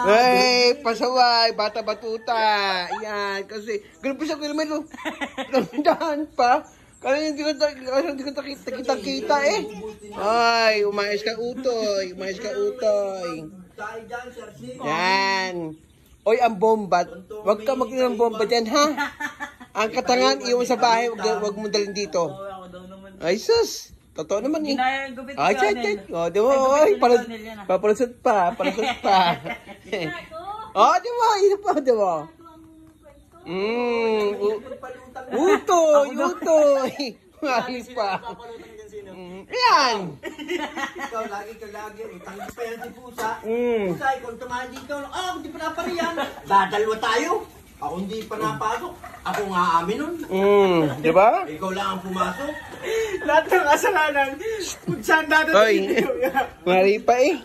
Hey, pasaway, bata batuta. Yan, kasi ganun pa siya kilomero. Dahan pa. Kaya hindi ko kita eh. Ay, umayos ka utoy. Umayos ka utoy. Yan. Oy, ang bomba. Huwag ka maging ng bomba dyan, ha? Ang katangan, iwan sa bahay. Huwag mo dalhin dito. Ay, sus. Totoo naman eh. Ay, chay. O, di mo. Ay, papalusot pa. Papalusot pa. O, di mo. Ino pa, di mo. Utoy. Mali pa. Yan. Ikaw, lagi. Tangis pa yan si Pusa. Pusa, ikaw tumahan dito. Hindi pa napariyan. Dadalwa tayo. Ako hindi pa napasok. Ako nga amin nun. Di ba? Ikaw lang ang pumasok. Lahat ng kasalanan. Kung saan dadating dito. Mali pa eh.